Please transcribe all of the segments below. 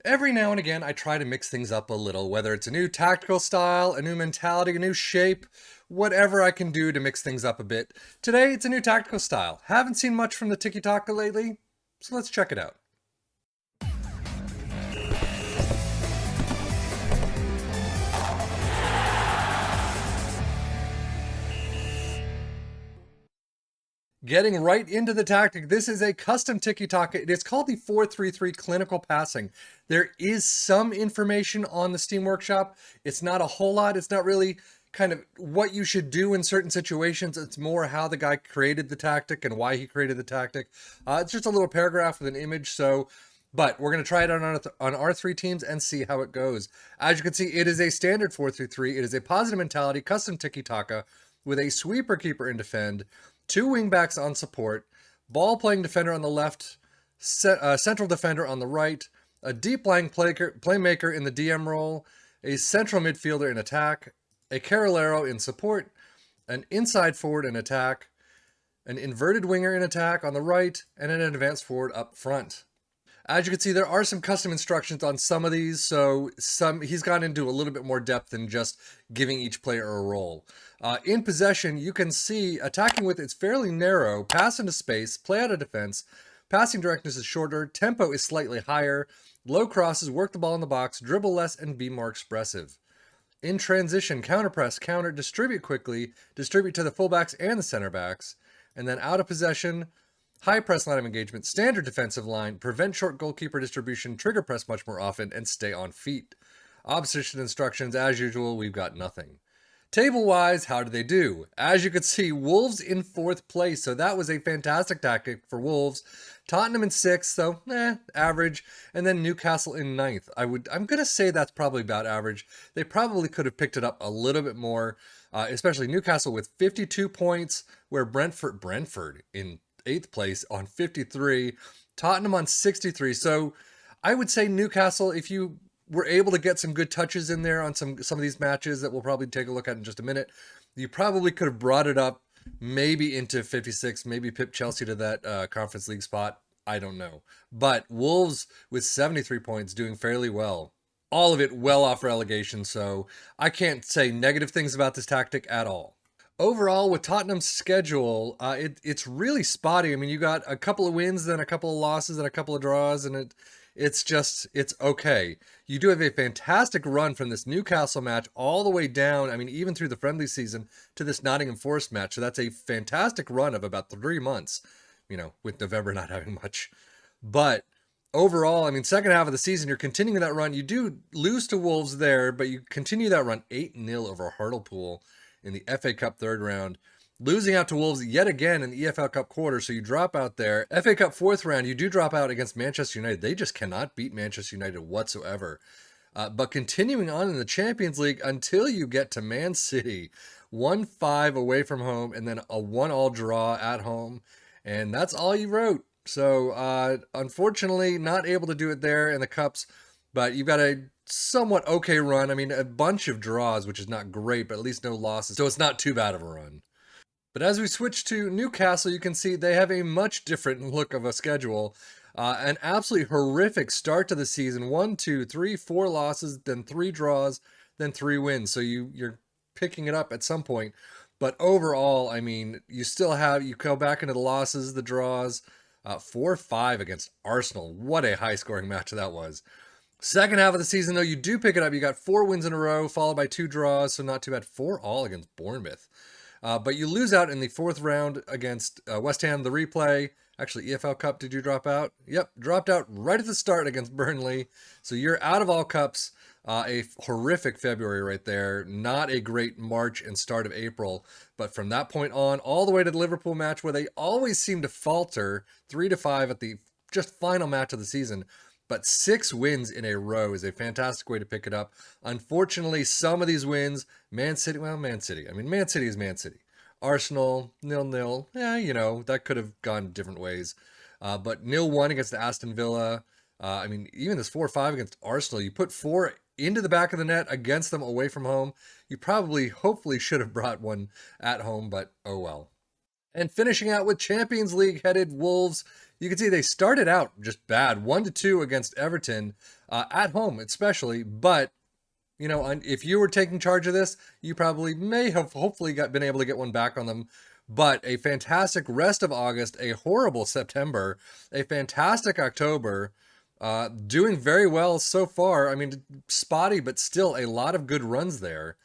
Every now and again, I try to mix things up a little, whether it's a new tactical style, a new mentality, a new shape, whatever I can do to mix things up a bit. Today, it's a new tactical style. Haven't seen much from the Tiki Taka lately, so let's check it out. Getting right into the tactic, this is a custom Tiki Taka. It is called the 433 Clinical Passing. There is some information on the Steam Workshop. It's not a whole lot. It's not really kind of what you should do in certain situations. It's more how the guy created the tactic and why he created the tactic. It's just a little paragraph with an image. But we're going to try it on our three teams and see how it goes. As you can see, it is a standard 433. It is a positive mentality, custom Tiki Taka with a sweeper keeper in defend, two wingbacks on support, ball-playing defender on the left, central defender on the right, a deep-lying playmaker in the DM role, a central midfielder in attack, a carrilero in support, an inside forward in attack, an inverted winger in attack on the right, and an advanced forward up front. As you can see, there are some custom instructions on some of these, so he's gone into a little bit more depth than just giving each player a role. In possession, you can see attacking with it's fairly narrow, pass into space, play out of defense, passing directness is shorter, tempo is slightly higher, low crosses, work the ball in the box, dribble less, and be more expressive. In transition, counter press, counter, distribute quickly, distribute to the fullbacks and the center backs, and then out of possession, high press line of engagement, standard defensive line, prevent short goalkeeper distribution, trigger press much more often, and stay on feet. Opposition instructions, as usual, we've got nothing. Table-wise, how did they do? As you can see, Wolves in 4th place, so that was a fantastic tactic for Wolves. Tottenham in 6th, so average. And then Newcastle in 9th. I'm going to say that's probably about average. They probably could have picked it up a little bit more, especially Newcastle with 52 points, where Brentford in 8th place on 53, Tottenham on 63. So I would say Newcastle, if you were able to get some good touches in there on some of these matches that we'll probably take a look at in just a minute, you probably could have brought it up maybe into 56, maybe pip Chelsea to that Conference League spot. I don't know. But Wolves with 73 points doing fairly well. All of it well off relegation, so I can't say negative things about this tactic at all. Overall, with Tottenham's schedule, it's really spotty. I mean, you got a couple of wins, then a couple of losses, and a couple of draws, and it's okay. You do have a fantastic run from this Newcastle match all the way down, I mean, even through the friendly season, to this Nottingham Forest match. So that's a fantastic run of about 3 months, with November not having much. But overall, I mean, second half of the season, you're continuing that run. You do lose to Wolves there, but you continue that run 8-0 over Hartlepool in the FA Cup third round, losing out to Wolves yet again in the EFL Cup quarter, so you drop out there. FA Cup fourth round, you do drop out against Manchester United. They just cannot beat Manchester United whatsoever. But continuing on in the Champions League until you get to Man City, 1-5 away from home, and then a 1-1 draw at home, and that's all you wrote. So unfortunately, not able to do it there in the Cups, but you've got a somewhat okay run. I mean, a bunch of draws, which is not great, but at least no losses. So it's not too bad of a run. But as we switch to Newcastle, you can see they have a much different look of a schedule. An absolutely horrific start to the season. 1, 2, 3, 4 losses, then 3 draws, then 3 wins. So you're picking it up at some point. But overall, I mean, you go back into the losses, the draws. 4-5 against Arsenal. What a high-scoring match that was. Second half of the season, though, you do pick it up. You got 4 wins in a row, followed by 2 draws, so not too bad. 4-all against Bournemouth. But you lose out in the 4th round against West Ham, the replay. Actually, EFL Cup, did you drop out? Yep, dropped out right at the start against Burnley. So you're out of all cups. A horrific February right there. Not a great March and start of April. But from that point on, all the way to the Liverpool match, where they always seem to falter, 3-5 at the just final match of the season. But 6 wins in a row is a fantastic way to pick it up. Unfortunately, some of these wins, Man City. I mean, Man City is Man City. Arsenal, 0-0. Yeah, that could have gone different ways. But 0-1 against Aston Villa. I mean, even this 4-5 against Arsenal, you put 4 into the back of the net against them away from home. You hopefully should have brought one at home, but oh well. And finishing out with Champions League headed Wolves, you can see they started out just bad, 1-2 against Everton, at home especially. But if you were taking charge of this, you probably may have hopefully been able to get one back on them. But a fantastic rest of August, a horrible September, a fantastic October, doing very well so far. I mean, spotty, but still a lot of good runs there.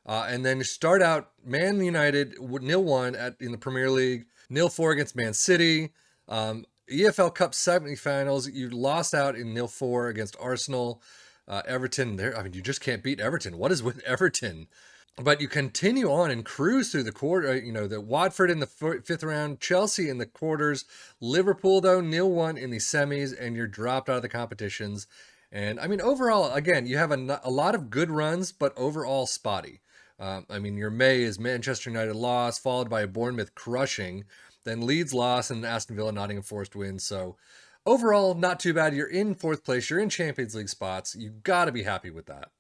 And then you start out Man United 0-1 in the Premier League, 0-4 against Man City. EFL Cup semifinals, you lost out in 0-4 against Arsenal. Everton, you just can't beat Everton. What is with Everton? But you continue on and cruise through the quarter. The Watford in the fifth round, Chelsea in the quarters, Liverpool though 0-1 in the semis, and you're dropped out of the competitions. And overall, again, you have a lot of good runs, but overall spotty. Your May is Manchester United loss, followed by a Bournemouth crushing, then Leeds loss, and Aston Villa Nottingham Forest win. So overall, not too bad. You're in fourth place. You're in Champions League spots. You got to be happy with that.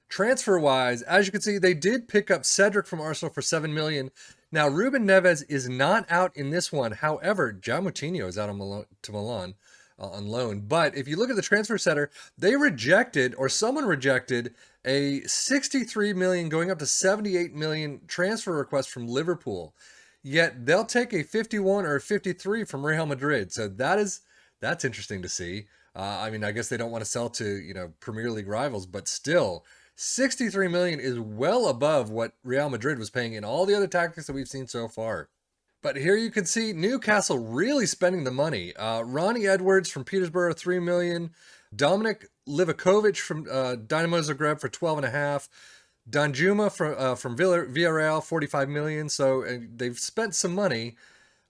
Transfer-wise, as you can see, they did pick up Cedric from Arsenal for $7 million. Now, Ruben Neves is not out in this one. However, João Moutinho is out to Milan on loan. But if you look at the transfer center, someone rejected a $63 million going up to $78 million transfer request from Liverpool. Yet they'll take a 51 or a 53 from Real Madrid. So that's interesting to see. I guess they don't want to sell to, Premier League rivals, but still, $63 million is well above what Real Madrid was paying in all the other tactics that we've seen so far. But here you can see Newcastle really spending the money. Ronnie Edwards from Peterborough, $3 million. Dominic Livakovic from Dynamo Zagreb for 12.5. Danjuma from Villarreal, $45 million. So they've spent some money.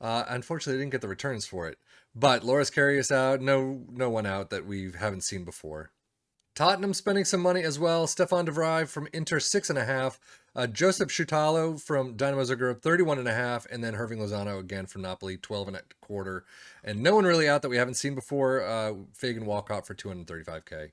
Unfortunately, they didn't get the returns for it. But Loris Karius out, no one out that we haven't seen before. Tottenham spending some money as well. Stefan de Vrij from Inter, 6.5. Joseph Schutalo from Dynamo Zagreb, 31.5. And then Herving Lozano again from Napoli, 12.25. And no one really out that we haven't seen before. Fagan Walcott for $235K.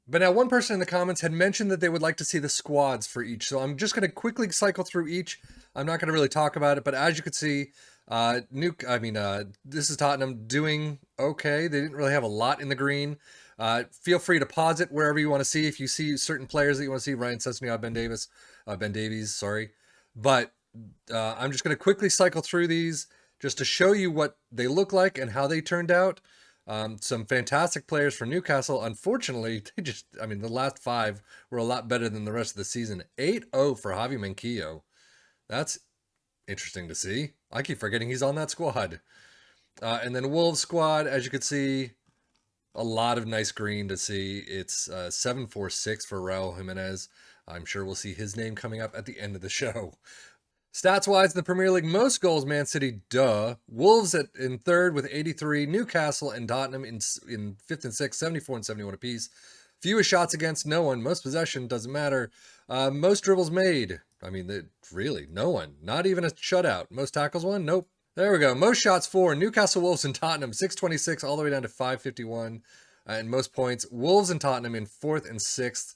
But now one person in the comments had mentioned that they would like to see the squads for each. So I'm just going to quickly cycle through each. I'm not going to really talk about it, but as you can see, this is Tottenham doing okay. They didn't really have a lot in the green. Feel free to pause it wherever you want to see. If you see certain players that you want to see, Ryan Sessegnon, Ben Davies, sorry. But I'm just going to quickly cycle through these just to show you what they look like and how they turned out. Some fantastic players for Newcastle. Unfortunately, the last 5 were a lot better than the rest of the season. 8-0 for Javi Manquillo. That's interesting to see. I keep forgetting he's on that squad. And then Wolves squad, as you can see, a lot of nice green to see. It's 7-4-6 for Raul Jimenez. I'm sure we'll see his name coming up at the end of the show. Stats-wise, in the Premier League, most goals, Man City, duh. Wolves in third with 83. Newcastle and Tottenham in fifth and sixth, 74 and 71 apiece. Fewest shots against, no one. Most possession, doesn't matter. Most dribbles made, really, no one. Not even a shutout. Most tackles won? Nope. There we go. Most shots for Newcastle, Wolves, and Tottenham, 626 all the way down to 551. And most points, Wolves and Tottenham in fourth and sixth.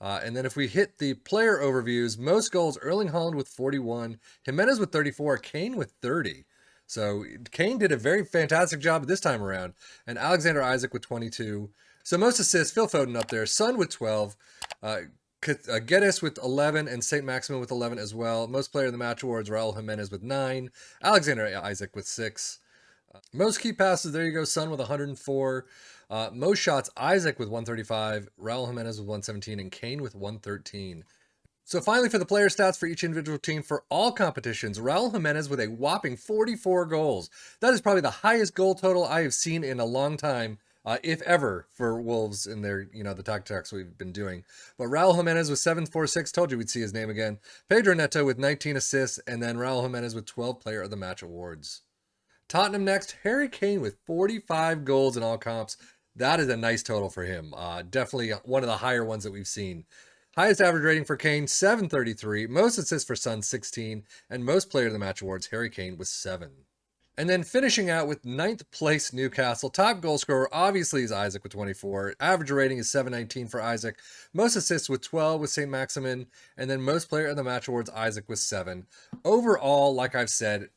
And then if we hit the player overviews, most goals, Erling Haaland with 41, Jimenez with 34, Kane with 30. So Kane did a very fantastic job this time around. And Alexander Isak with 22. So most assists, Phil Foden up there, Son with 12, Geddes with 11, and St. Maximin with 11 as well. Most player of the match awards, Raul Jimenez with 9, Alexander Isak with 6. Most key passes, there you go, Son with 104. Most shots, Isak with 135, Raul Jimenez with 117, and Kane with 113. So finally, for the player stats for each individual team for all competitions, Raul Jimenez with a whopping 44 goals. That is probably the highest goal total I have seen in a long time, if ever, for Wolves in their, the tactics we've been doing. But Raul Jimenez with 746, told you we'd see his name again. Pedro Neto with 19 assists, and then Raul Jimenez with 12 player of the match awards. Tottenham next, Harry Kane with 45 goals in all comps. That is a nice total for him. Definitely one of the higher ones that we've seen. Highest average rating for Kane, 733. Most assists for Son, 16. And most player of the match awards, Harry Kane with 7. And then finishing out with 9th place Newcastle. Top goal scorer obviously is Isak with 24. Average rating is 719 for Isak. Most assists with 12 with St. Maximin. And then most player of the match awards, Isak with 7. Overall, like I've said,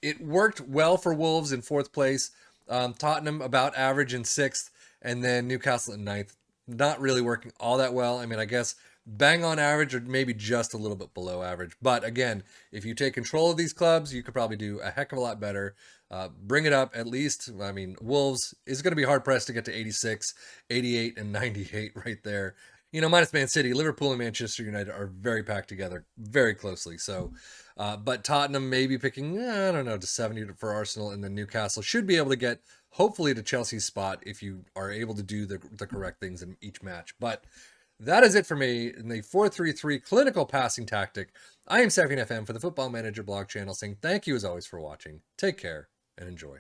It worked well for Wolves in fourth place, Tottenham about average in sixth, and then Newcastle in ninth. Not really working all that well. I mean, I guess bang on average or maybe just a little bit below average. But again, if you take control of these clubs, you could probably do a heck of a lot better. Bring it up at least. I mean, Wolves is going to be hard pressed to get to 86, 88, and 98 right there. Minus Man City, Liverpool and Manchester United are very packed together very closely. So, but Tottenham may be picking, I don't know, to 70 for Arsenal, and then Newcastle should be able to get hopefully to Chelsea's spot if you are able to do the correct things in each match. But that is it for me in the 4-3-3 clinical passing tactic. I am Seffian FM for the Football Manager blog channel saying thank you as always for watching. Take care and enjoy.